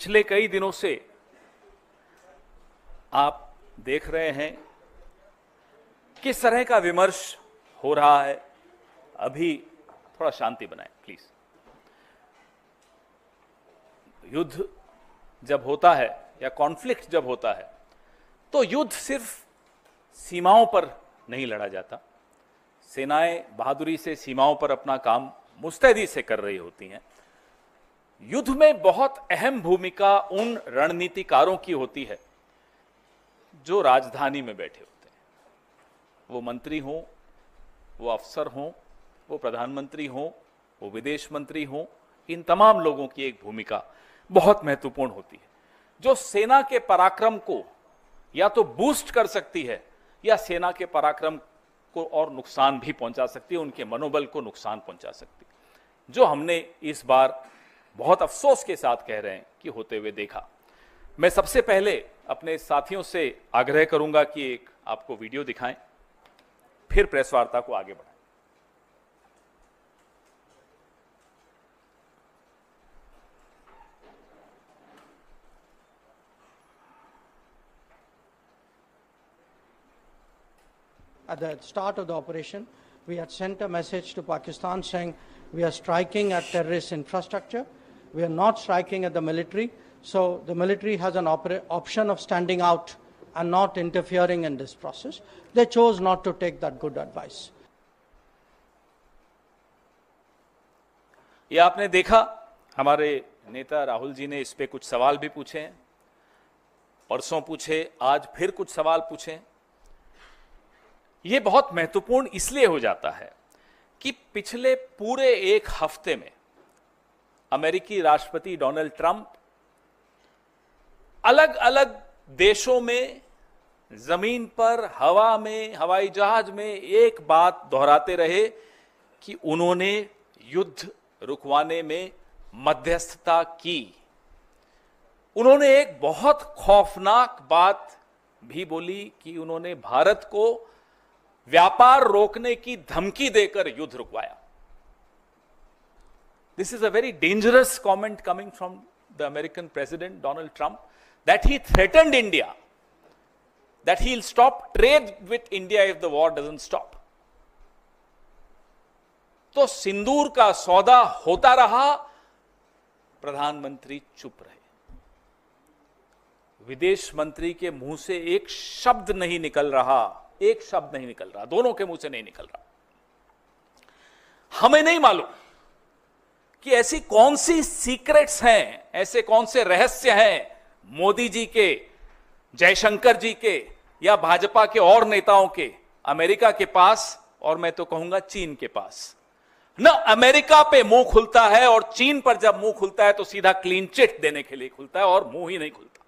पिछले कई दिनों से आप देख रहे हैं किस तरह का विमर्श हो रहा है। अभी थोड़ा शांति बनाएं प्लीज। युद्ध जब होता है या कॉन्फ्लिक्ट जब होता है तो युद्ध सिर्फ सीमाओं पर नहीं लड़ा जाता। सेनाएं बहादुरी से सीमाओं पर अपना काम मुस्तैदी से कर रही होती हैं। युद्ध में बहुत अहम भूमिका उन रणनीतिकारों की होती है जो राजधानी में बैठे होते हैं। वो मंत्री हों, वो अफसर हों, वो प्रधानमंत्री हों, वो विदेश मंत्री हों, इन तमाम लोगों की एक भूमिका बहुत महत्वपूर्ण होती है जो सेना के पराक्रम को या तो बूस्ट कर सकती है या सेना के पराक्रम को और नुकसान भी पहुंचा सकती है, उनके मनोबल को नुकसान पहुंचा सकती है, जो हमने इस बार बहुत अफसोस के साथ कह रहे हैं कि होते हुए देखा। मैं सबसे पहले अपने साथियों से आग्रह करूंगा कि एक आपको वीडियो दिखाएं, फिर प्रेस वार्ता को आगे बढ़ाएं। At the start of the operation, we had sent a message to Pakistan saying we are striking at terrorist infrastructure. We are not striking at the military. So the military has an option of standing out and not interfering in this process. They chose not to take that good advice. ये आपने देखा, हमारे नेता राहुल जी ने इस पे कुछ सवाल भी पूछे हैं, परसों पूछे, आज फिर कुछ सवाल पूछे। ये बहुत महत्वपूर्ण इसलिए हो जाता है कि पिछले पूरे एक हफ्ते में अमेरिकी राष्ट्रपति डोनाल्ड ट्रंप अलग अलग देशों में, जमीन पर, हवा में, हवाई जहाज में एक बात दोहराते रहे कि उन्होंने युद्ध रुकवाने में मध्यस्थता की। उन्होंने एक बहुत खौफनाक बात भी बोली कि उन्होंने भारत को व्यापार रोकने की धमकी देकर युद्ध रुकवाया। This is a very dangerous comment coming from the American President Donald Trump, that he threatened India, that he'll stop trade with India if the war doesn't stop. तो सिंदूर का सौदा होता रहा, प्रधानमंत्री चुप रहे। विदेश मंत्री के मुंह से एक शब्द नहीं निकल रहा, एक शब्द नहीं निकल रहा, दोनों के मुंह से नहीं निकल रहा। हमें नहीं मालूम कि ऐसी कौन सी सीक्रेट्स हैं, ऐसे कौन से रहस्य हैं मोदी जी के, जयशंकर जी के या भाजपा के और नेताओं के अमेरिका के पास, और मैं तो कहूंगा चीन के पास। न अमेरिका पे मुंह खुलता है, और चीन पर जब मुंह खुलता है तो सीधा क्लीन चिट देने के लिए खुलता है और मुंह ही नहीं खुलता।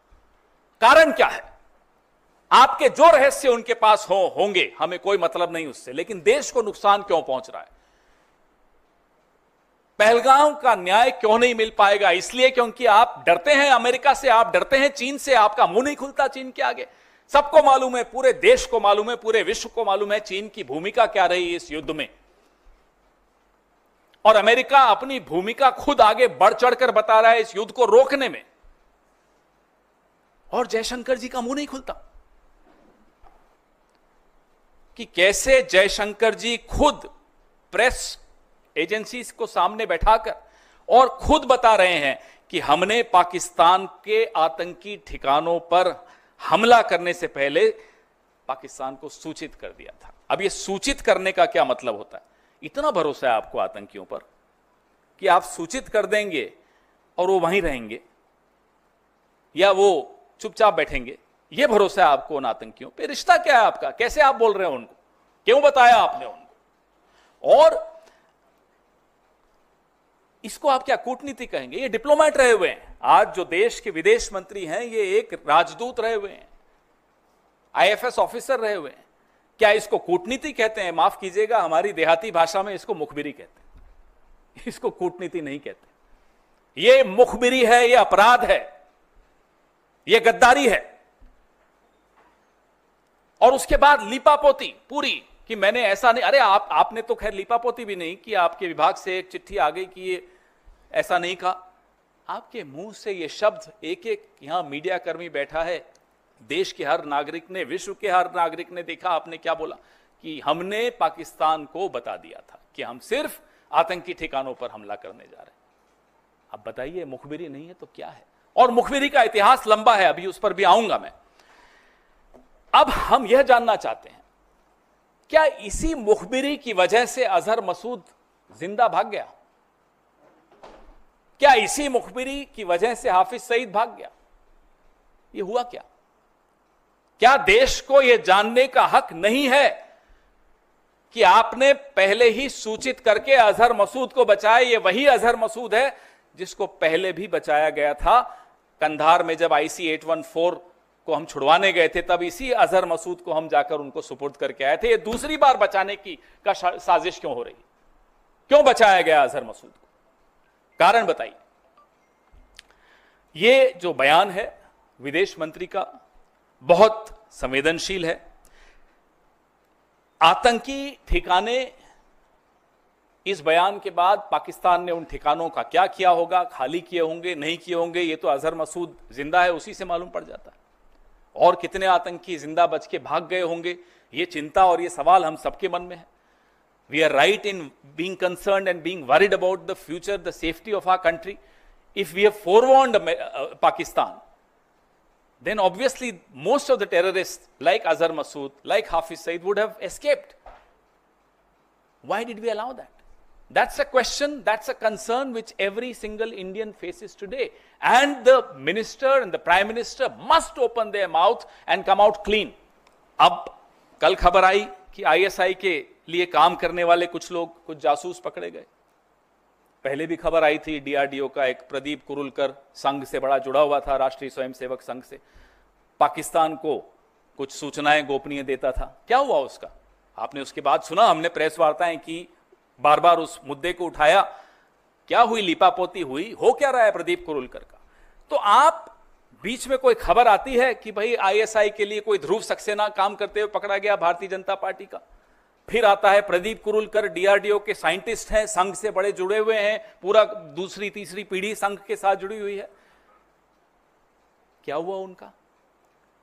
कारण क्या है? आपके जो रहस्य उनके पास होंगे, हमें कोई मतलब नहीं उससे, लेकिन देश को नुकसान क्यों पहुंच रहा है? पहलगाम का न्याय क्यों नहीं मिल पाएगा? इसलिए क्योंकि आप डरते हैं अमेरिका से, आप डरते हैं चीन से, आपका मुंह नहीं खुलता चीन के आगे। सबको मालूम है, पूरे देश को मालूम है, पूरे विश्व को मालूम है चीन की भूमिका क्या रही इस युद्ध में, और अमेरिका अपनी भूमिका खुद आगे बढ़ चढ़कर बता रहा है इस युद्ध को रोकने में, और जयशंकर जी का मुंह नहीं खुलता कि कैसे जयशंकर जी खुद प्रेस एजेंसीज को सामने बैठाकर और खुद बता रहे हैं कि हमने पाकिस्तान के आतंकी ठिकानों पर हमला करने से पहले पाकिस्तान को सूचित कर दिया था। अब यह सूचित करने का क्या मतलब होता है? इतना भरोसा है आपको आतंकियों पर कि आप सूचित कर देंगे और वो वहीं रहेंगे या वो चुपचाप बैठेंगे? ये भरोसा है आपको उन आतंकियों पे? रिश्ता क्या है आपका? कैसे आप बोल रहे हो उनको? क्यों बताया आपने उनको? और इसको आप क्या कूटनीति कहेंगे? ये डिप्लोमेट रहे हुए हैं। आज जो देश के विदेश मंत्री हैं ये एक राजदूत रहे हुए हैं, आईएफएस ऑफिसर रहे हुए हैं। क्या इसको कूटनीति कहते हैं? माफ कीजिएगा, हमारी देहाती भाषा में इसको मुखबिरी कहते हैं, इसको कूटनीति नहीं कहते। ये मुखबिरी है, ये अपराध है, ये गद्दारी है। और उसके बाद लीपापोती पूरी कि मैंने ऐसा नहीं। अरे आपने तो खैर लीपापोती भी नहीं कि आपके विभाग से एक चिट्ठी आ गई कि ये ऐसा नहीं कहा। आपके मुंह से ये शब्द, एक एक यहां मीडिया कर्मी बैठा है, देश के हर नागरिक ने, विश्व के हर नागरिक ने देखा आपने क्या बोला कि हमने पाकिस्तान को बता दिया था कि हम सिर्फ आतंकी ठिकानों पर हमला करने जा रहे हैं। अब बताइए, मुखबिरी नहीं है तो क्या है? और मुखबिरी का इतिहास लंबा है, अभी उस पर भी आऊंगा मैं। अब हम यह जानना चाहते हैं, क्या इसी मुखबिरी की वजह से अजहर मसूद जिंदा भाग गया? क्या इसी मुखबिरी की वजह से हाफिज सईद भाग गया? ये हुआ क्या? क्या देश को यह जानने का हक नहीं है कि आपने पहले ही सूचित करके अजहर मसूद को बचाया? ये वही अजहर मसूद है जिसको पहले भी बचाया गया था। कंधार में जब IC 814 को हम छुड़वाने गए थे, तब इसी अजहर मसूद को हम जाकर उनको सुपुर्द करके आए थे। ये दूसरी बार बचाने की साजिश क्यों हो रही? क्यों बचाया गया अजहर मसूद को? कारण बताइए। ये जो बयान है विदेश मंत्री का बहुत संवेदनशील है। आतंकी ठिकाने, इस बयान के बाद पाकिस्तान ने उन ठिकानों का क्या किया होगा, खाली किए होंगे, नहीं किए होंगे, ये तो अजहर मसूद जिंदा है उसी से मालूम पड़ जाता है। और कितने आतंकी जिंदा बच के भाग गए होंगे, ये चिंता और ये सवाल हम सबके मन में है। We are right in being concerned and being worried about the future, the safety of our country. If we have forewarned Pakistan, then obviously most of the terrorists like Azhar Masood, like Hafiz Saeed would have escaped. Why did we allow that? That's a question, that's a concern which every single Indian faces today. And the minister and the prime minister must open their mouth and come out clean. अब कल खबर आई कि ISI के लिए काम करने वाले कुछ लोग, कुछ जासूस पकड़े गए। पहले भी खबर आई थी, DRDO का एक प्रदीप कुरुलकर संघ से बड़ा जुड़ा हुआ था, राष्ट्रीय स्वयंसेवक संघ से, पाकिस्तान को कुछ सूचनाएं गोपनीय देता था। क्या हुआ उसका? आपने उसके बाद सुना, हमने प्रेस वार्ताएं की, बार बार उस मुद्दे को उठाया। क्या हुई? लिपापोती हुई? हो क्या रहा है प्रदीप कुरुलकर का? तो आप बीच में कोई खबर आती है कि भाई ISI के लिए कोई ध्रुव सक्सेना काम करते हुए पकड़ा गया भारतीय जनता पार्टी का। फिर आता है प्रदीप कुरुलकर DRDO के साइंटिस्ट हैं, संघ से बड़े जुड़े हुए हैं, पूरा दूसरी तीसरी पीढ़ी संघ के साथ जुड़ी हुई है। क्या हुआ उनका?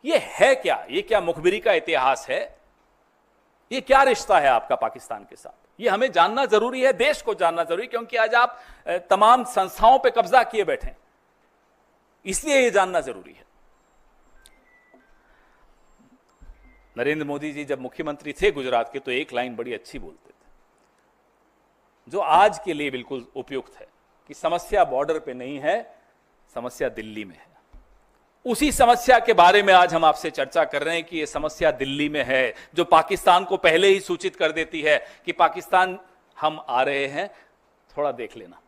ये है क्या? ये क्या मुखबिरी का इतिहास है? ये क्या रिश्ता है आपका पाकिस्तान के साथ? ये हमें जानना जरूरी है, देश को जानना जरूरी, क्योंकि आज आप तमाम संस्थाओं पे कब्जा किए बैठे हैं, इसलिए ये जानना जरूरी है। नरेंद्र मोदी जी जब मुख्यमंत्री थे गुजरात के, तो एक लाइन बड़ी अच्छी बोलते थे, जो आज के लिए बिल्कुल उपयुक्त है, कि समस्या बॉर्डर पे नहीं है, समस्या दिल्ली में है। उसी समस्या के बारे में आज हम आपसे चर्चा कर रहे हैं कि यह समस्या दिल्ली में है, जो पाकिस्तान को पहले ही सूचित कर देती है कि पाकिस्तान हम आ रहे हैं, थोड़ा देख लेना।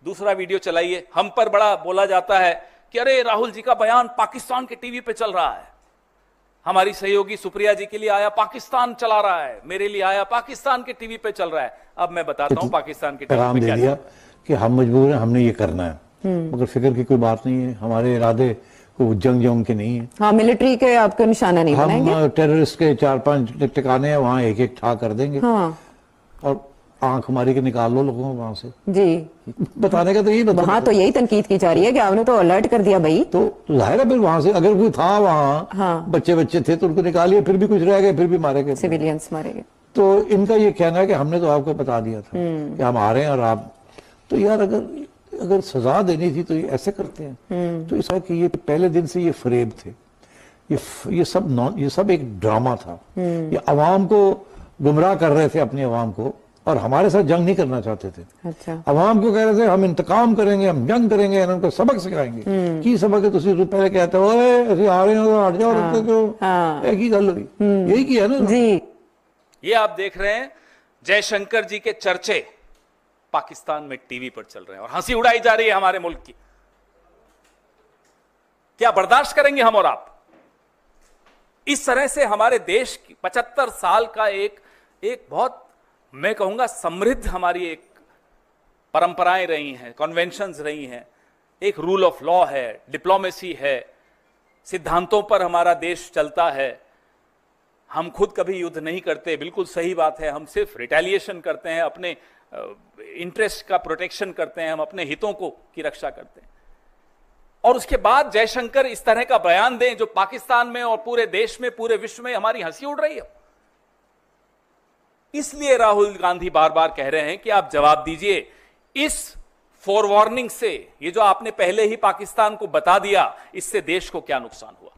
दूसरा वीडियो चलाइए। हम पर बड़ा बोला जाता है कि अरे राहुल जी का बयान पाकिस्तान के टीवी पे चल रहा है, हमारी सहयोगी सुप्रिया जी के लिए आया पाकिस्तान चला रहा है, मेरे लिए आया पाकिस्तान के टीवी पे चल रहा है। अब मैं बताता हूं पाकिस्तान के टीवी पे क्या दिया कि हम मजबूर हैं, हमने ये करना है, मगर फिक्र की कोई बात नहीं है। हमारे इरादे को जंग के नहीं है। हाँ, मिलिट्री के आपके निशाना नहीं बनाएंगे। हम टेररिस्ट के 4-5 ठिकाने हैं, वहाँ एक एक ठा कर देंगे। हाँ। और आंख मारी के निकाल लो लोगों को वहां से। जी, बताने का तो यही वहाँ तो यही तनकीद की जा रही है कि आपने तो अलर्ट कर दिया भाई। तो जाहिर है फिर वहां से अगर कोई था वहाँ, हाँ, बच्चे थे तो उनको निकालिए, फिर भी कुछ रह गए, फिर भी मारे गए, सिविलियंस मारे गए। तो इनका ये कहना है कि हमने तो आपको बता दिया था कि हम आ रहे हैं और आप, तो यार अगर सजा देनी थी तो ये ऐसे करते हैं। तो इसका कि ये पहले दिन से ये फरेब थे, ये सब एक ड्रामा था। ये अवाम को गुमराह कर रहे थे, अपनी अवाम को, और हमारे साथ जंग नहीं करना चाहते थे। अच्छा। अवाम को कह रहे थे हम इंतकाम करेंगे, हम जंग करेंगे, उनको सबक सिखाएंगे। की सबक है? तुम पहले कहते हो ऐसे आ रहे हो, हट जाओ, रखते हो, एक ही गल हुई, यही किया ना जी। ये आप देख रहे हैं जयशंकर जी के चर्चे पाकिस्तान में टीवी पर चल रहे हैं और हंसी उड़ाई जा रही है हमारे मुल्क की। क्या बर्दाश्त करेंगे हम और आप? इस तरह से हमारे देश की 75 साल का एक बहुत, मैं कहूंगा, समृद्ध हमारी एक परंपराएं रही हैं, कन्वेंशंस रही हैं, एक रूल ऑफ लॉ है, डिप्लोमेसी है, सिद्धांतों पर हमारा देश चलता है। हम खुद कभी युद्ध नहीं करते, बिल्कुल सही बात है। हम सिर्फ रिटेलिएशन करते हैं, अपने इंटरेस्ट का प्रोटेक्शन करते हैं, हम अपने हितों की रक्षा करते हैं। और उसके बाद जयशंकर इस तरह का बयान दें जो पाकिस्तान में और पूरे देश में, पूरे विश्व में हमारी हंसी उड़ रही है। इसलिए राहुल गांधी बार बार कह रहे हैं कि आप जवाब दीजिए इस फोरवार्निंग से, ये जो आपने पहले ही पाकिस्तान को बता दिया, इससे देश को क्या नुकसान हुआ,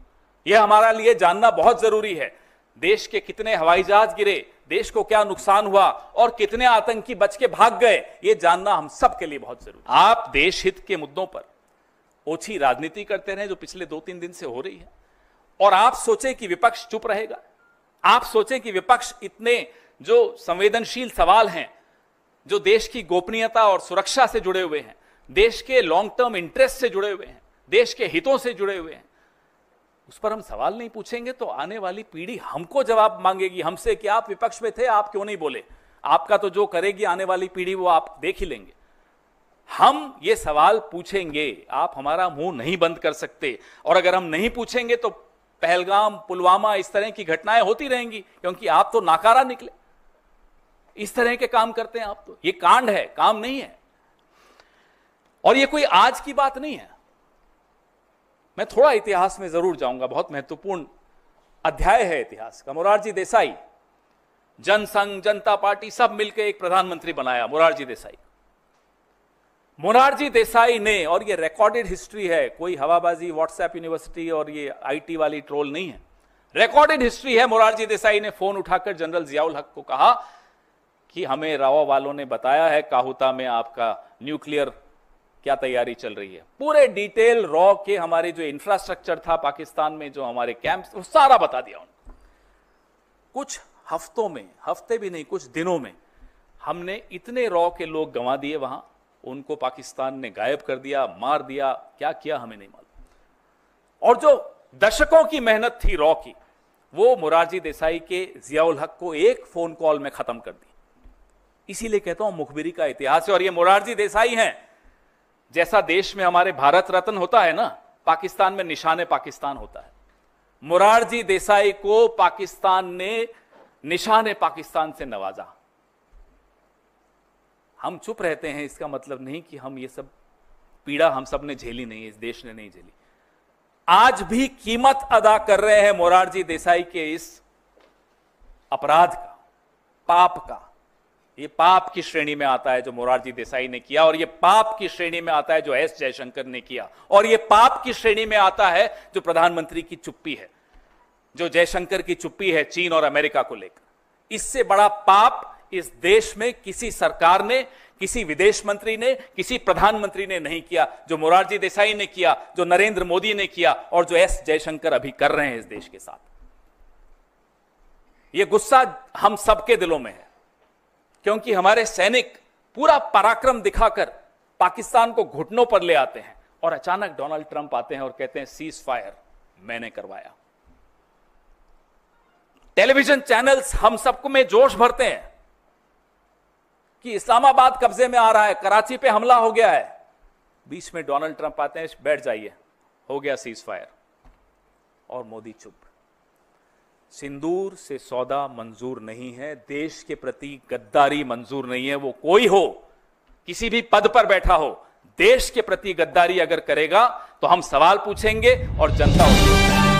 यह हमारा लिए जानना बहुत जरूरी है। देश के कितने हवाई जहाज गिरे, देश को क्या नुकसान हुआ और कितने आतंकी बच के भाग गए, यह जानना हम सब के लिए बहुत जरूरी है। आप देश हित के मुद्दों पर ओछी राजनीति करते रहे जो पिछले 2-3 दिन से हो रही है, और आप सोचे कि विपक्ष चुप रहेगा, आप सोचे कि विपक्ष इतने जो संवेदनशील सवाल हैं, जो देश की गोपनीयता और सुरक्षा से जुड़े हुए हैं, देश के लॉन्ग टर्म इंटरेस्ट से जुड़े हुए हैं, देश के हितों से जुड़े हुए हैं, उस पर हम सवाल नहीं पूछेंगे तो आने वाली पीढ़ी हमको जवाब मांगेगी हमसे कि आप विपक्ष में थे, आप क्यों नहीं बोले। आपका तो जो करेगी आने वाली पीढ़ी वो आप देख ही लेंगे। हम ये सवाल पूछेंगे, आप हमारा मुंह नहीं बंद कर सकते, और अगर हम नहीं पूछेंगे तो पहलगाम, पुलवामा, इस तरह की घटनाएं होती रहेंगी, क्योंकि आप तो नाकारा निकले, इस तरह के काम करते हैं आप। तो ये कांड है, काम नहीं है, और ये कोई आज की बात नहीं है। मैं थोड़ा इतिहास में जरूर जाऊंगा, बहुत महत्वपूर्ण अध्याय है इतिहास का। मोरारजी देसाई, जनसंघ, जनता पार्टी सब मिलकर एक प्रधानमंत्री बनाया, मोरारजी देसाई। मोरारजी देसाई ने, और ये रिकॉर्डेड हिस्ट्री है, कोई हवाबाजी व्हाट्सएप यूनिवर्सिटी और ये आईटी वाली ट्रोल नहीं है, रिकॉर्डेड हिस्ट्री है। मोरारजी देसाई ने फोन उठाकर जनरल जियाउल हक को कहा कि हमें राव वालों ने बताया है काहुता में आपका न्यूक्लियर क्या तैयारी चल रही है। पूरे डिटेल रॉ के हमारे जो इंफ्रास्ट्रक्चर था पाकिस्तान में, जो हमारे कैंप्स, वो सारा बता दिया उनको। कुछ हफ्तों में, हफ्ते भी नहीं, कुछ दिनों में हमने इतने रॉ के लोग गंवा दिए वहां, उनको पाकिस्तान ने गायब कर दिया, मार दिया, क्या किया हमें नहीं मालूम। और जो दशकों की मेहनत थी रॉ की, वो मोरारजी देसाई के जियाउल हक को एक फोन कॉल में खत्म कर दी। इसीलिए कहता हूं मुखबिरी का इतिहास है। और ये मोरारजी देसाई हैं, जैसा देश में हमारे भारत रत्न होता है ना, पाकिस्तान में निशाने पाकिस्तान होता है। मोरारजी देसाई को पाकिस्तान ने निशाने पाकिस्तान से नवाजा। हम चुप रहते हैं, इसका मतलब नहीं कि हम ये सब पीड़ा हम सब ने झेली नहीं है, इस देश ने नहीं झेली। आज भी कीमत अदा कर रहे हैं मोरारजी देसाई के इस अपराध का, पाप का। ये पाप की श्रेणी में आता है जो मोरारजी देसाई ने किया, और ये पाप की श्रेणी में आता है जो एस जयशंकर ने किया, और ये पाप की श्रेणी में आता है जो प्रधानमंत्री की चुप्पी है, जो जयशंकर की चुप्पी है चीन और अमेरिका को लेकर। इससे बड़ा पाप इस देश में किसी सरकार ने, किसी विदेश मंत्री ने, किसी प्रधानमंत्री ने नहीं किया, जो मोरारजी देसाई ने किया, जो नरेंद्र मोदी ने किया, और जो एस जयशंकर अभी कर रहे हैं इस देश के साथ। यह गुस्सा हम सबके दिलों में है, क्योंकि हमारे सैनिक पूरा पराक्रम दिखाकर पाकिस्तान को घुटनों पर ले आते हैं, और अचानक डोनाल्ड ट्रंप आते हैं और कहते हैं सीज फायर मैंने करवाया। टेलीविजन चैनल्स हम सबको में जोश भरते हैं कि इस्लामाबाद कब्जे में आ रहा है, कराची पे हमला हो गया है। बीच में डोनाल्ड ट्रंप आते हैं, बैठ जाइए, हो गया सीज फायर, और मोदी चुप। सिंदूर से सौदा मंजूर नहीं है, देश के प्रति गद्दारी मंजूर नहीं है। वो कोई हो, किसी भी पद पर बैठा हो, देश के प्रति गद्दारी अगर करेगा तो हम सवाल पूछेंगे और जनता होगी।